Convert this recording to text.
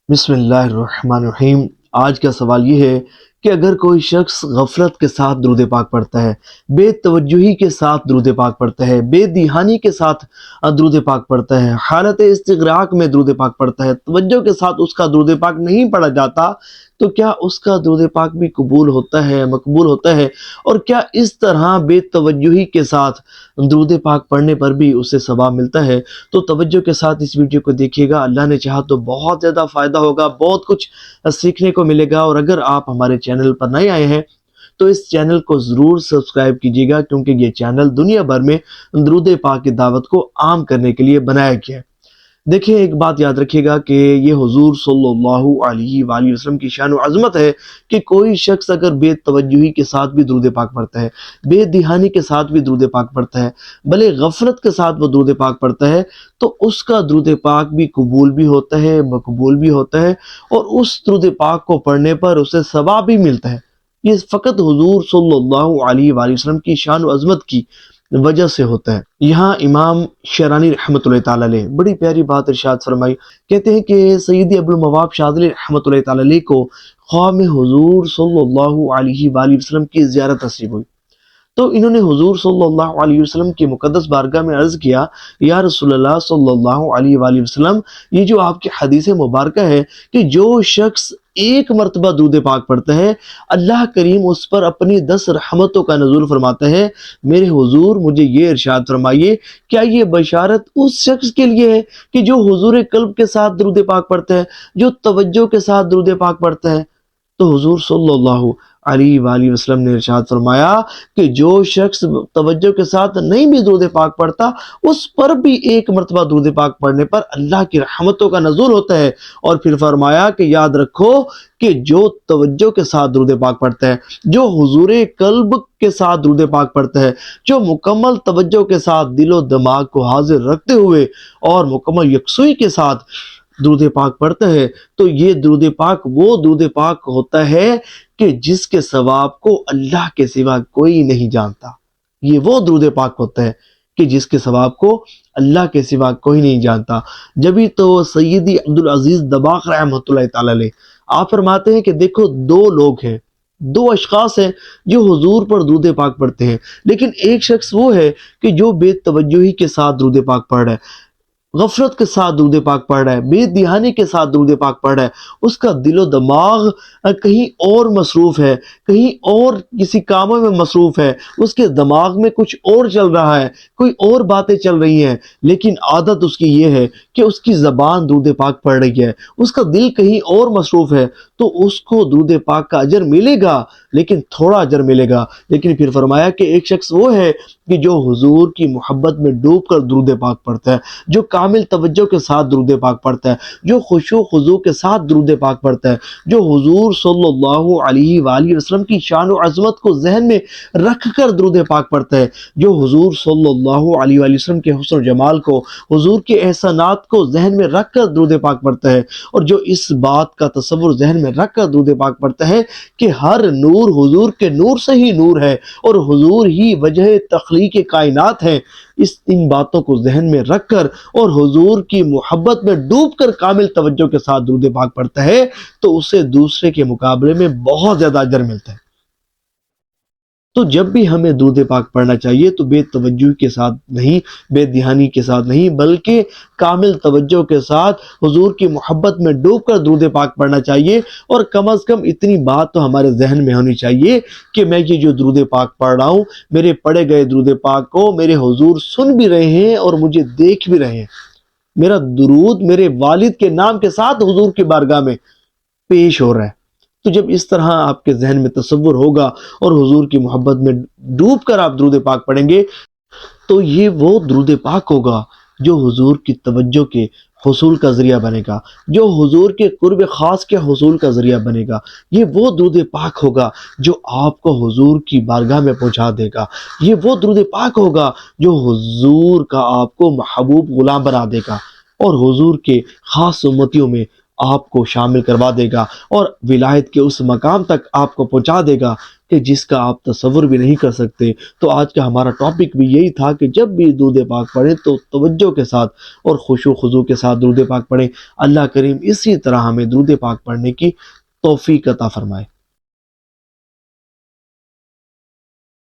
بسم اللہ الرحمن الرحیم۔ آج کا سوال یہ ہے کہ اگر کوئی شخص غفلت کے ساتھ درود پاک پڑھتا ہے، بے توجہی کے ساتھ درود پاک پڑھتا ہے، بے دھیانی کے ساتھ درود پاک پڑھتا ہے، حالت استغراق میں درود پاک پڑھتا ہے، توجہ کے ساتھ اس کا درود پاک نہیں پڑھا جاتا، تو کیا اس کا درود پاک بھی قبول ہوتا ہے، مقبول ہوتا ہے؟ اور کیا اس طرح بے توجہی کے ساتھ درود پاک پڑھنے پر بھی اسے ثواب ملتا ہے؟ تو توجہ کے ساتھ اس ویڈیو کو دیکھیے گا، اللہ نے چاہا تو بہت زیادہ فائدہ ہوگا، بہت کچھ سیکھنے کو ملے گا۔ اور اگر آپ ہمارے چینل پر نئے آئے ہیں تو اس چینل کو ضرور سبسکرائب کیجیے گا، کیونکہ یہ چینل دنیا بھر میں درود پاک کی دعوت کو عام کرنے کے لیے بنایا گیا ہے۔ دیکھیں، ایک بات یاد رکھیے گا کہ یہ حضور صلی اللہ علیہ وآلہ وسلم کی شان و عظمت ہے کہ کوئی شخص اگر بے توجہی کے ساتھ بھی درود پاک پڑھتا ہے، بے دھیانی کے ساتھ بھی درود پاک پڑھتا ہے، بھلے غفلت کے ساتھ وہ درود پاک پڑھتا ہے، تو اس کا درود پاک بھی قبول بھی ہوتا ہے، مقبول بھی ہوتا ہے، اور اس درود پاک کو پڑھنے پر اسے ثواب بھی ملتا ہے۔ یہ فقط حضور صلی اللہ علیہ وآلہ وسلم کی شان و عظمت کی وجہ سے ہوتا ہے۔ یہاں امام شیرانی رحمۃ اللہ تعالی علیہ بڑی پیاری بات ارشاد فرمائی، کہتے ہیں کہ سیدی ابو المواب شاذلی رحمۃ اللہ تعالی علیہ کو خواب میں حضور صلی اللہ علیہ وآلہ وسلم کی زیارت نصیب ہوئی، تو انہوں نے حضور صلی اللہ علیہ وسلم کی مقدس بارگاہ میں عرض کیا، یا رسول اللہ صلی اللہ علیہ وآلہ وسلم، یہ جو آپ کی حدیث مبارکہ ہے کہ جو شخص ایک مرتبہ درود پاک پڑھتا ہے، اللہ کریم اس پر اپنی 10 رحمتوں کا نزول فرماتا ہے۔ میرے حضور، مجھے یہ ارشاد فرمائیے، کیا یہ بشارت اس شخص کے لیے ہے کہ جو حضور قلب کے ساتھ درود پاک پڑھتا ہے، جو توجہ کے ساتھ درود پاک پڑھتا ہے؟ تو حضور صلی اللہ علیہ وآلہ وسلم نے ارشاد فرمایا کہ جو شخص توجہ کے ساتھ نہیں بھی درود پاک پڑھتا، اس پر بھی ایک مرتبہ درود پاک پڑھنے پر اللہ کی رحمتوں کا نزول ہوتا ہے۔ اور پھر فرمایا کہ یاد رکھو کہ جو توجہ کے ساتھ درود پاک پڑھتا ہے، جو حضور قلب کے ساتھ درود پاک پڑھتا ہے، جو مکمل توجہ کے ساتھ دل و دماغ کو حاضر رکھتے ہوئے اور مکمل یکسوئی کے ساتھ درود پاک پڑھتا ہے، تو یہ درود پاک وہ درود پاک ہوتا ہے کہ جس کے ثواب کو اللہ کے سوا کوئی نہیں جانتا۔ یہ وہ درود پاک ہوتا ہے کہ جس کے ثواب کو اللہ کے سوا کوئی نہیں جانتا۔ جبھی تو سیدی عبدالعزیز دباغ رحمۃ اللہ تعالی علیہ آپ فرماتے ہیں کہ دیکھو، دو لوگ ہیں، دو اشخاص ہیں جو حضور پر درود پاک پڑھتے ہیں، لیکن ایک شخص وہ ہے کہ جو بے توجہی کے ساتھ درود پاک پڑھ رہا ہے، غفلت کے ساتھ درود پاک پڑھ رہا ہے، بے دھیانی کے ساتھ درود پاک پڑھ رہا ہے، اس کا دل و دماغ کہیں اور مصروف ہے، کہیں اور کسی کاموں میں مصروف ہے، اس کے دماغ میں کچھ اور چل رہا ہے، کوئی اور باتیں چل رہی ہیں، لیکن عادت اس کی یہ ہے کہ اس کی زبان درود پاک پڑھ رہی ہے، اس کا دل کہیں اور مصروف ہے، تو اس کو درود پاک کا اجر ملے گا، لیکن تھوڑا اجر ملے گا۔ لیکن پھر فرمایا کہ ایک شخص وہ ہے کہ جو حضور کی محبت میں ڈوب کر درود پاک پڑھتا ہے، جو کامل توجہ کے ساتھ درود پاک پڑھتا ہے، جو خشوع و خضوع کے ساتھ درود پاک پڑھتا ہے، جو حضور صلی اللہ علیہ وآلہ وسلم کی شان و عظمت کو ذہن میں رکھ کر درود پاک پڑھتا ہے، جو حضور صلی اللہ علیہ وآلہ وسلم کے حسن و جمال کو، حضور کے احسانات کو ذہن میں رکھ کر درود پاک پڑھتا ہے، اور جو اس بات کا تصور ذہن میں رکھ کر درود پاک پڑھتا ہے کہ ہر نور حضور کے نور سے ہی نور ہے، اور حضور ہی وجہ تخلیق کائنات ہے، ان باتوں کو ذہن میں رکھ کر اور حضور کی محبت میں ڈوب کر کامل توجہ کے ساتھ درود پاک پڑھتا ہے، تو اسے دوسرے کے مقابلے میں بہت زیادہ اجر ملتا ہے۔ تو جب بھی ہمیں درود پاک پڑھنا چاہیے تو بے توجہ کے ساتھ نہیں، بے دھیانی کے ساتھ نہیں، بلکہ کامل توجہ کے ساتھ حضور کی محبت میں ڈوب کر درود پاک پڑھنا چاہیے۔ اور کم از کم اتنی بات تو ہمارے ذہن میں ہونی چاہیے کہ میں یہ جو درود پاک پڑھ رہا ہوں، میرے پڑھے گئے درود پاک کو میرے حضور سن بھی رہے ہیں اور مجھے دیکھ بھی رہے ہیں، میرا درود میرے والد کے نام کے ساتھ حضور کی بارگاہ میں پیش ہو رہا ہے۔ تو جب اس طرح آپ کے ذہن میں تصور ہوگا اور حضور کی محبت میں ڈوب کر آپ درود پاک پڑھیں گے، تو یہ وہ درود پاک ہوگا جو حضور کی توجہ کے حصول کا ذریعہ بنے گا، جو حضور کے قرب خاص کے حصول کا ذریعہ بنے گا۔ یہ وہ درود پاک ہوگا جو آپ کو حضور کی بارگاہ میں پہنچا دے گا۔ یہ وہ درود پاک ہوگا جو حضور کا آپ کو محبوب غلام بنا دے گا اور حضور کے خاص امتیوں میں آپ کو شامل کروا دے گا اور ولایت کے اس مقام تک آپ کو پہنچا دے گا کہ جس کا آپ تصور بھی نہیں کر سکتے۔ تو آج کا ہمارا ٹاپک بھی یہی تھا کہ جب بھی درود پاک پڑھیں تو توجہ کے ساتھ اور خشوع و خضوع کے ساتھ درود پاک پڑھیں۔ اللہ کریم اسی طرح ہمیں درود پاک پڑھنے کی توفیق عطا فرمائے۔